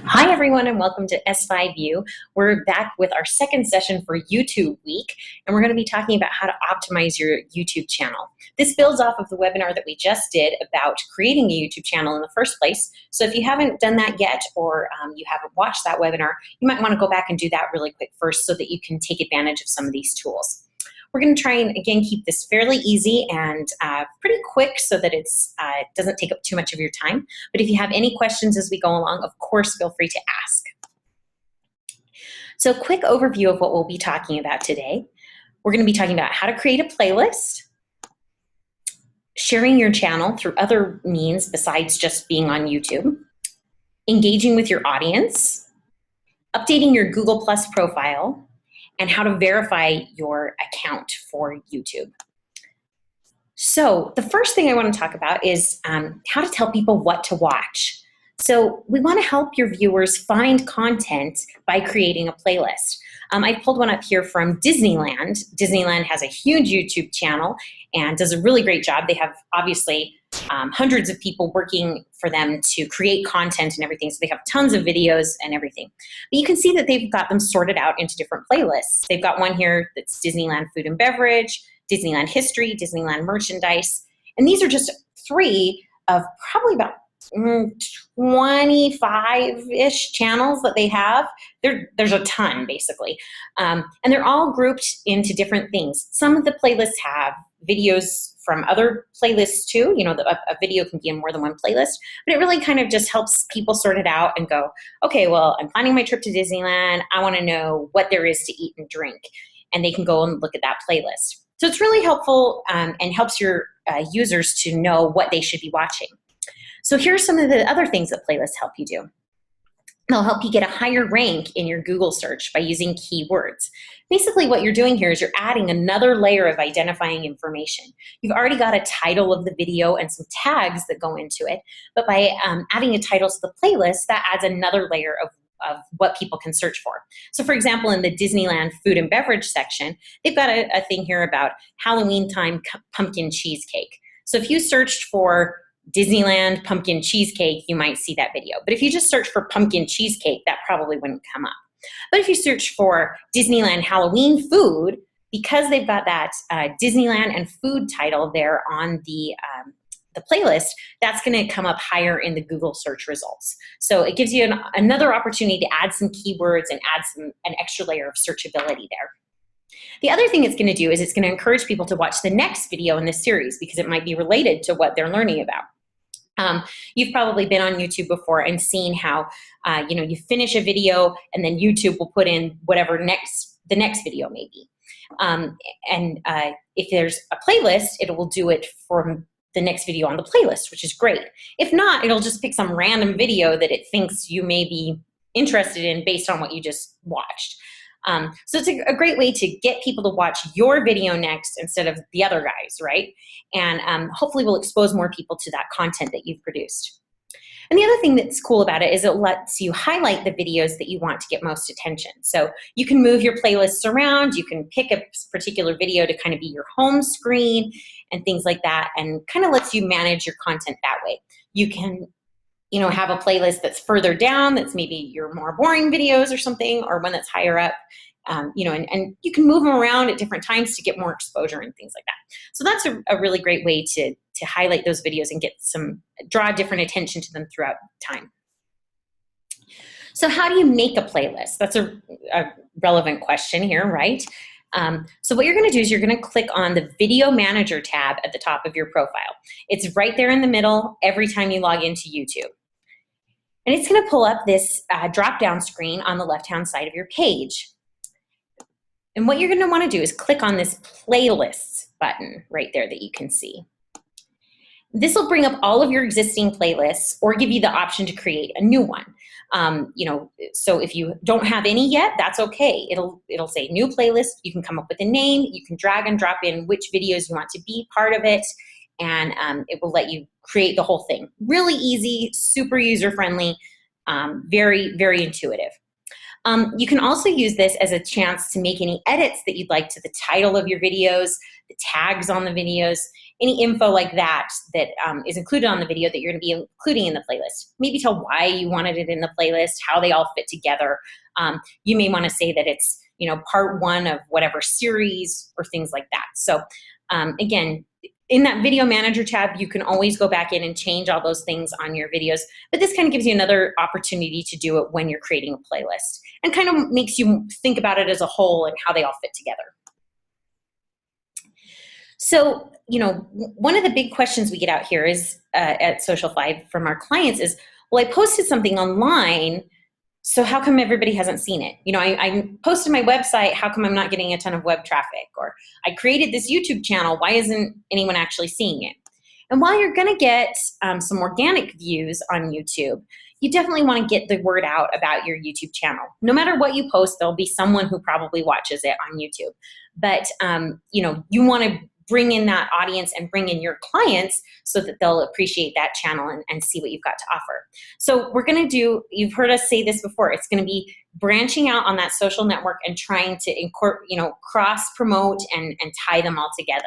Hi everyone and welcome to S5U. We're back with our second session for YouTube week and we're going to be talking about how to optimize your YouTube channel. This builds off of the webinar that we just did about creating a YouTube channel in the first place. So if you haven't done that yet or you haven't watched that webinar, you might want to go back and do that really quick first so that you can take advantage of some of these tools. We're going to try and, again, keep this fairly easy and pretty quick so that it doesn't take up too much of your time. But if you have any questions as we go along, of course, feel free to ask. So quick overview of what we'll be talking about today. We're going to be talking about how to create a playlist, sharing your channel through other means besides just being on YouTube, engaging with your audience, updating your Google Plus profile, and how to verify your account for YouTube. So the first thing I want to talk about is how to tell people what to watch. So we want to help your viewers find content by creating a playlist. I pulled one up here from Disneyland. Disneyland has a huge YouTube channel and does a really great job. They have obviously hundreds of people working for them to create content and everything. So they have tons of videos and everything. But you can see that they've got them sorted out into different playlists. They've got one here that's Disneyland food and beverage, Disneyland history, Disneyland merchandise. And these are just three of probably about 25-ish channels that they have. There's a ton, basically. And they're all grouped into different things. Some of the playlists have videos from other playlists too. You know, a video can be in more than one playlist, but it really kind of just helps people sort it out and go, okay, well, I'm planning my trip to Disneyland. I want to know what there is to eat and drink. And they can go and look at that playlist. So it's really helpful and helps your users to know what they should be watching. So here are some of the other things that playlists help you do. They'll help you get a higher rank in your Google search by using keywords. Basically what you're doing here is you're adding another layer of identifying information. You've already got a title of the video and some tags that go into it, but by adding a title to the playlist, that adds another layer of what people can search for. So for example, in the Disneyland food and beverage section, they've got a thing here about Halloween time pumpkin cheesecake. So if you searched for Disneyland pumpkin cheesecake, you might see that video. But if you just search for pumpkin cheesecake, that probably wouldn't come up. But if you search for Disneyland Halloween food, because they've got that Disneyland and food title there on the playlist, that's going to come up higher in the Google search results. So it gives you another opportunity to add some keywords and add an extra layer of searchability there. The other thing it's going to do is it's going to encourage people to watch the next video in this series because it might be related to what they're learning about. You've probably been on YouTube before and seen how you finish a video and then YouTube will put in whatever the next video may be. If there's a playlist, it will do it for the next video on the playlist, which is great. If not, it'll just pick some random video that it thinks you may be interested in based on what you just watched. So it's a great way to get people to watch your video next instead of the other guys, right? And hopefully we'll expose more people to that content that you've produced. And the other thing that's cool about it is it lets you highlight the videos that you want to get most attention. So you can move your playlists around, you can pick a particular video to kind of be your home screen and things like that, and kind of lets you manage your content that way. You can have a playlist that's further down, that's maybe your more boring videos or something, or one that's higher up, and you can move them around at different times to get more exposure and things like that. So that's a really great way to highlight those videos and draw different attention to them throughout time. So how do you make a playlist? That's a relevant question here, right? So what you're going to do is you're going to click on the Video Manager tab at the top of your profile. It's right there in the middle every time you log into YouTube. And it's going to pull up this drop-down screen on the left-hand side of your page. And what you're going to want to do is click on this Playlists button right there that you can see. This will bring up all of your existing playlists or give you the option to create a new one. So if you don't have any yet, that's okay. It'll say new playlist. You can come up with a name. You can drag and drop in which videos you want to be part of it. And it will let you create the whole thing. Really easy, super user-friendly, very, very intuitive. You can also use this as a chance to make any edits that you'd like to the title of your videos, the tags on the videos, any info like that that is included on the video that you're going to be including in the playlist. Maybe tell why you wanted it in the playlist, how they all fit together. You may want to say that it's, part one of whatever series or things like that. So again, in that video manager tab, you can always go back in and change all those things on your videos, but this kind of gives you another opportunity to do it when you're creating a playlist and kind of makes you think about it as a whole and how they all fit together. So, one of the big questions we get out here is at Social5 from our clients is, well, I posted something online, so how come everybody hasn't seen it? I posted my website, how come I'm not getting a ton of web traffic? Or I created this YouTube channel, why isn't anyone actually seeing it? And while you're gonna get some organic views on YouTube, you definitely wanna get the word out about your YouTube channel. No matter what you post, there'll be someone who probably watches it on YouTube. But you wanna bring in that audience and bring in your clients so that they'll appreciate that channel and see what you've got to offer. So we're going to do, you've heard us say this before, it's going to be branching out on that social network and trying to cross promote and tie them all together.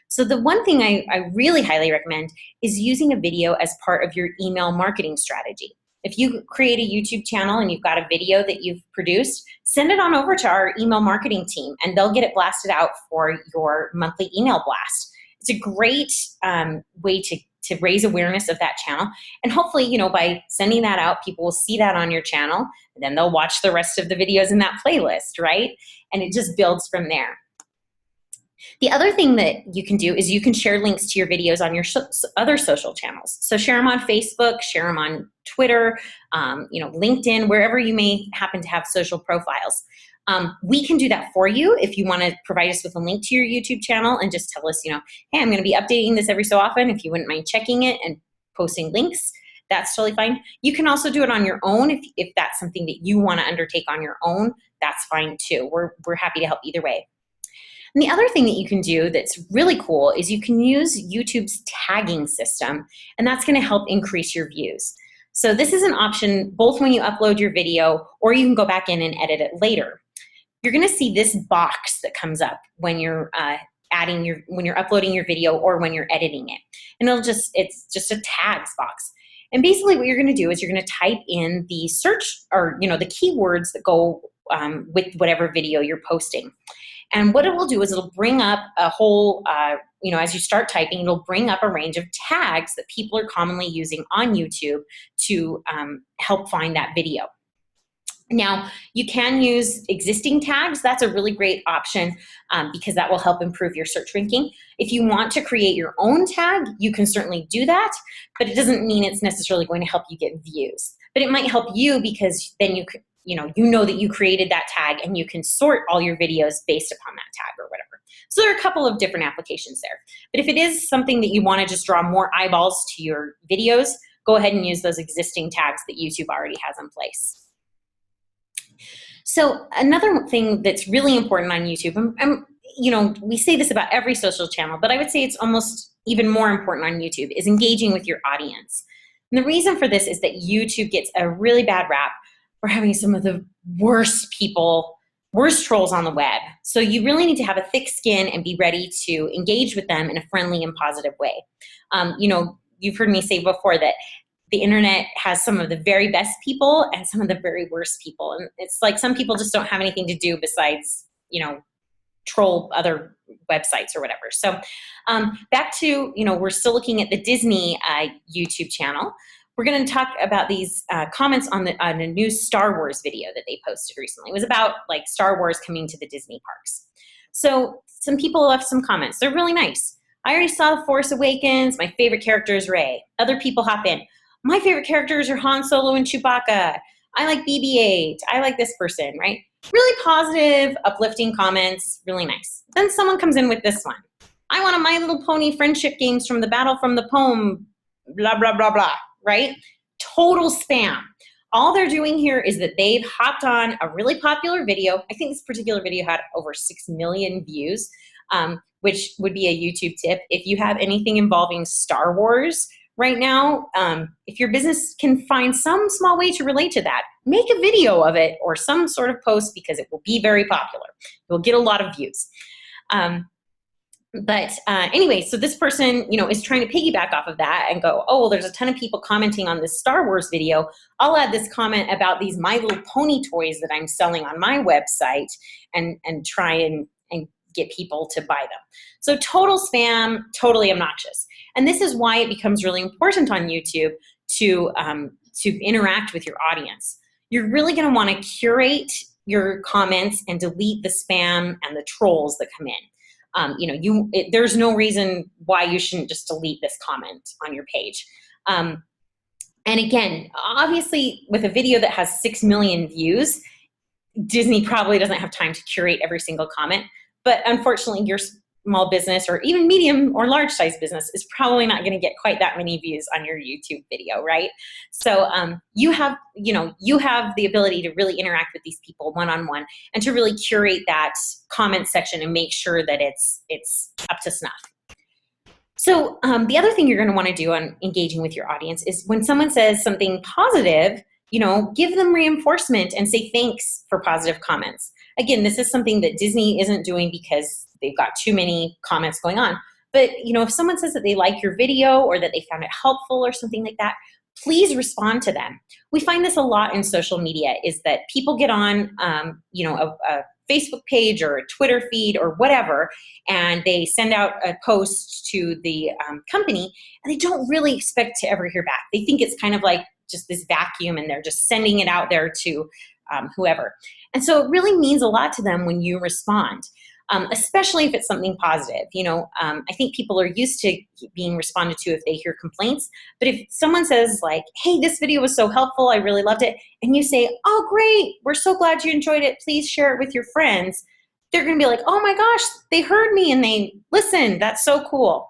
So the one thing I really highly recommend is using a video as part of your email marketing strategy. If you create a YouTube channel and you've got a video that you've produced, send it on over to our email marketing team and they'll get it blasted out for your monthly email blast. It's a great way to raise awareness of that channel. And hopefully, by sending that out, people will see that on your channel and then they'll watch the rest of the videos in that playlist, right? And it just builds from there. The other thing that you can do is you can share links to your videos on your other social channels. So share them on Facebook, share them on Twitter, LinkedIn, wherever you may happen to have social profiles. We can do that for you if you want to provide us with a link to your YouTube channel and just tell us, hey, I'm going to be updating this every so often. If you wouldn't mind checking it and posting links, that's totally fine. You can also do it on your own if that's something that you want to undertake on your own. That's fine too. We're happy to help either way. And the other thing that you can do that's really cool is you can use YouTube's tagging system, and that's going to help increase your views. So this is an option both when you upload your video or you can go back in and edit it later. You're going to see this box that comes up when you're when you're uploading your video or when you're editing it. And it's just a tags box. And basically what you're going to do is you're going to type in the search or the keywords that go with whatever video you're posting. And what it will do is it'll bring up a whole, as you start typing, it'll bring up a range of tags that people are commonly using on YouTube to help find that video. Now, you can use existing tags. That's a really great option because that will help improve your search ranking. If you want to create your own tag, you can certainly do that, but it doesn't mean it's necessarily going to help you get views. But it might help you because then you know that you created that tag and you can sort all your videos based upon that tag or whatever. So there are a couple of different applications there. But if it is something that you want to just draw more eyeballs to your videos, go ahead and use those existing tags that YouTube already has in place. So another thing that's really important on YouTube, we say this about every social channel, but I would say it's almost even more important on YouTube, is engaging with your audience. And the reason for this is that YouTube gets a really bad rap for having some of the worst trolls on the web. So you really need to have a thick skin and be ready to engage with them in a friendly and positive way. You've heard me say before that the internet has some of the very best people and some of the very worst people. And it's like some people just don't have anything to do besides, troll other websites or whatever. So back to, we're still looking at the Disney YouTube channel. We're going to talk about these comments on a new Star Wars video that they posted recently. It was about like Star Wars coming to the Disney parks. So some people left some comments. They're really nice. I already saw The Force Awakens. My favorite character is Rey. Other people hop in. My favorite characters are Han Solo and Chewbacca. I like BB-8. I like this person, right? Really positive, uplifting comments, really nice. Then someone comes in with this one. I want a My Little Pony friendship games from the Battle from the Poem, blah, blah, blah, blah, right? Total spam. All they're doing here is that they've hopped on a really popular video. I think this particular video had over 6 million views, which would be a YouTube tip. If you have anything involving Star Wars right now, if your business can find some small way to relate to that, make a video of it or some sort of post because it will be very popular. You'll get a lot of views. But anyway, so this person, is trying to piggyback off of that and go, oh, well, there's a ton of people commenting on this Star Wars video. I'll add this comment about these My Little Pony toys that I'm selling on my website and try and get people to buy them. So total spam, totally obnoxious. And this is why it becomes really important on YouTube to interact with your audience. You're really going to want to curate your comments and delete the spam and the trolls that come in. There's no reason why you shouldn't just delete this comment on your page. And again, obviously with a video that has 6 million views, Disney probably doesn't have time to curate every single comment, but unfortunately your small business or even medium or large size business is probably not going to get quite that many views on your YouTube video, right? So you have the ability to really interact with these people one-on-one and to really curate that comment section and make sure that it's up to snuff. So the other thing you're going to want to do on engaging with your audience is when someone says something positive, give them reinforcement and say thanks for positive comments. Again, this is something that Disney isn't doing because they've got too many comments going on. But, if someone says that they like your video or that they found it helpful or something like that, please respond to them. We find this a lot in social media is that people get on, a Facebook page or a Twitter feed or whatever, and they send out a post to the company, and they don't really expect to ever hear back. They think it's kind of like just this vacuum, and they're just sending it out there to whoever. And so it really means a lot to them when you respond, especially if it's something positive. I think people are used to being responded to if they hear complaints. But if someone says like, hey, this video was so helpful, I really loved it, and you say, oh, great, we're so glad you enjoyed it, please share it with your friends, they're going to be like, oh my gosh, they heard me and they listened. That's so cool.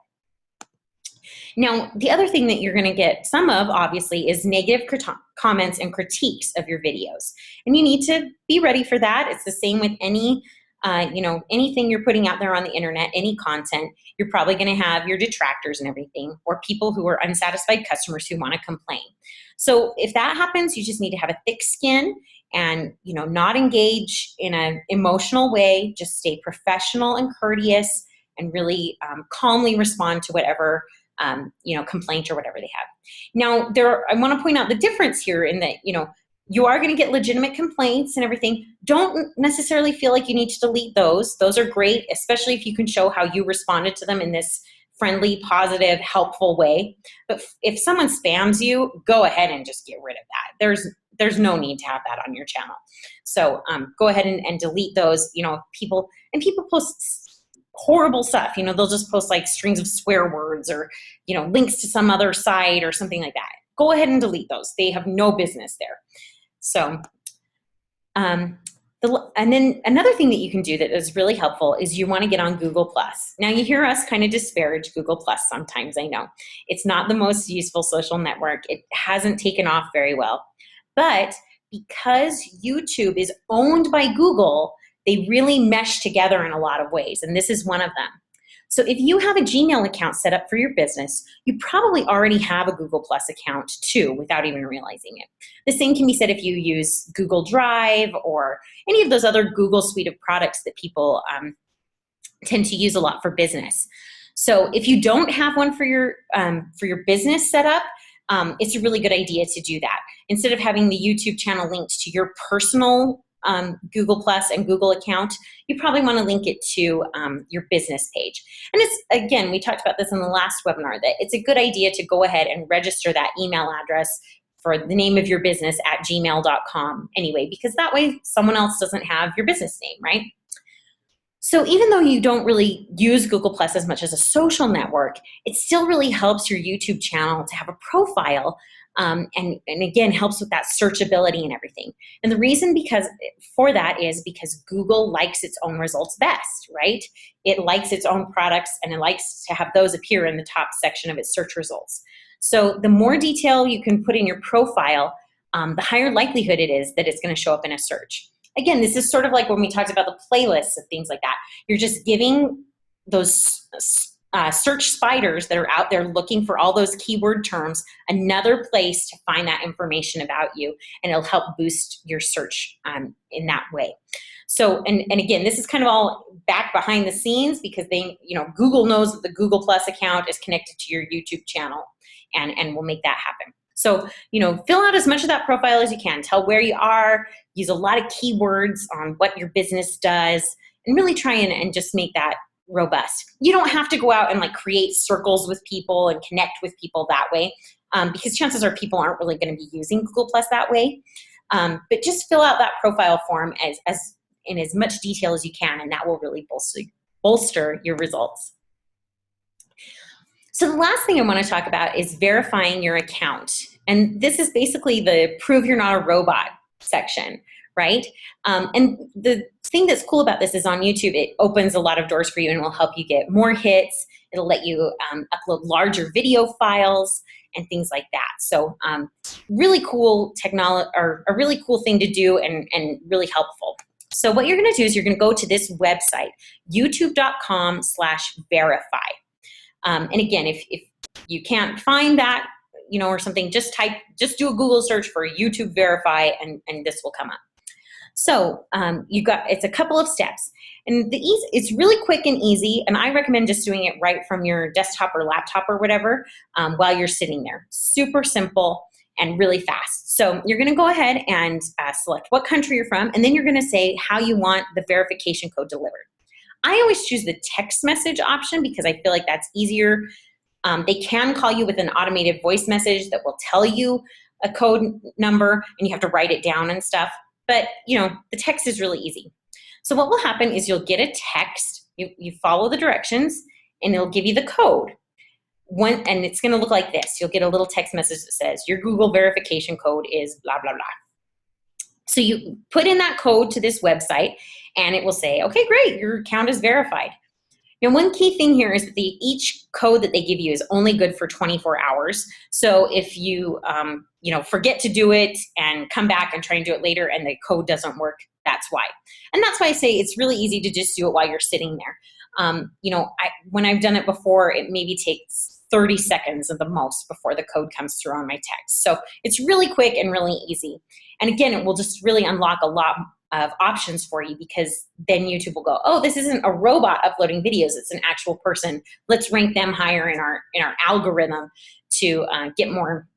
Now, the other thing that you're going to get some of, obviously, is negative comments and critiques of your videos. And you need to be ready for that. It's the same with any, anything you're putting out there on the internet, any content. You're probably going to have your detractors and everything, or people who are unsatisfied customers who want to complain. So if that happens, you just need to have a thick skin and, not engage in an emotional way. Just stay professional and courteous and really calmly respond to whatever complaint or whatever they have. Now, I want to point out the difference here in that, you are going to get legitimate complaints and everything. Don't necessarily feel like you need to delete those. Those are great, especially if you can show how you responded to them in this friendly, positive, helpful way. But if someone spams you, go ahead and just get rid of that. There's no need to have that on your channel. So go ahead and delete those. People post horrible stuff. They'll just post like strings of swear words or, links to some other site or something like that. Go ahead and delete those. They have no business there. So, and then another thing that you can do that is really helpful is you want to get on Google+. Now you hear us kind of disparage Google+ sometimes, I know. It's not the most useful social network. It hasn't taken off very well. But because YouTube is owned by Google, they really mesh together in a lot of ways, and this is one of them. So if you have a Gmail account set up for your business, you probably already have a Google+ account too without even realizing it. The same can be said if you use Google Drive or any of those other Google suite of products that people tend to use a lot for business. So if you don't have one for your business set up, it's a really good idea to do that. Instead of having the YouTube channel linked to your personal Google+ and Google account, you probably want to link it to your business page. And it's, again, we talked about this in the last webinar, that it's a good idea to go ahead and register that email address for the name of your business at gmail.com anyway, because that way someone else doesn't have your business name, right? So even though you don't really use Google+ as much as a social network, it still really helps your YouTube channel to have a profile. And again, helps with that searchability and everything. And the reason for that is because Google likes its own results best, right? It likes its own products, and it likes to have those appear in the top section of its search results. So the more detail you can put in your profile, the higher likelihood it is that it's going to show up in a search. Again, this is sort of like when we talked about the playlists and things like that. You're just giving those search spiders that are out there looking for all those keyword terms another place to find that information about you, and it'll help boost your search in that way. So, and again, this is kind of all back behind the scenes because they, Google knows that the Google Plus account is connected to your YouTube channel, and we'll make that happen. So, fill out as much of that profile as you can. Tell where you are, use a lot of keywords on what your business does, and really try and just make that robust. You don't have to go out and like create circles with people and connect with people that way, because chances are people aren't really going to be using Google Plus that way. But just fill out that profile form as in as much detail as you can, and that will really bolster your results. So the last thing I want to talk about is verifying your account. And this is basically the prove you're not a robot section, right? And the thing that's cool about this is on YouTube, it opens a lot of doors for you and will help you get more hits. It'll let you upload larger video files and things like that. So really cool technology, or a really cool thing to do, and really helpful. So what you're gonna do is you're gonna go to this website, youtube.com/verify. And again, if you can't find that, or something, just do a Google search for YouTube Verify, and this will come up. So it's a couple of steps, and it's really quick and easy, and I recommend just doing it right from your desktop or laptop or whatever while you're sitting there. Super simple and really fast. So you're gonna go ahead and select what country you're from, and then you're gonna say how you want the verification code delivered. I always choose the text message option because I feel like that's easier. They can call you with an automated voice message that will tell you a code number, and you have to write it down and stuff. But the text is really easy. So what will happen is you'll get a text, you follow the directions, and it'll give you the code. And it's gonna look like this. You'll get a little text message that says, your Google verification code is blah, blah, blah. So you put in that code to this website, and it will say, okay, great, your account is verified. Now, one key thing here is that each code that they give you is only good for 24 hours. So if you, forget to do it and come back and try and do it later and the code doesn't work, that's why. And that's why I say it's really easy to just do it while you're sitting there. When I've done it before, it maybe takes 30 seconds at the most before the code comes through on my text. So it's really quick and really easy. And again, it will just really unlock a lot of options for you, because then YouTube will go, oh, this isn't a robot uploading videos, it's an actual person. Let's rank them higher in our algorithm to get more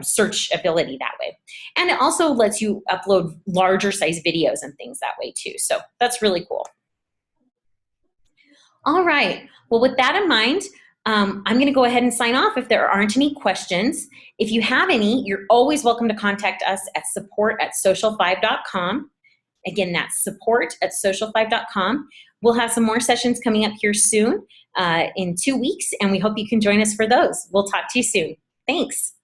search ability that way. And it also lets you upload larger size videos and things that way too. So that's really cool. All right, well, with that in mind, I'm gonna go ahead and sign off if there aren't any questions. If you have any, you're always welcome to contact us at support@social5.com. Again, that's support@social5.com. We'll have some more sessions coming up here soon in 2 weeks, and we hope you can join us for those. We'll talk to you soon. Thanks.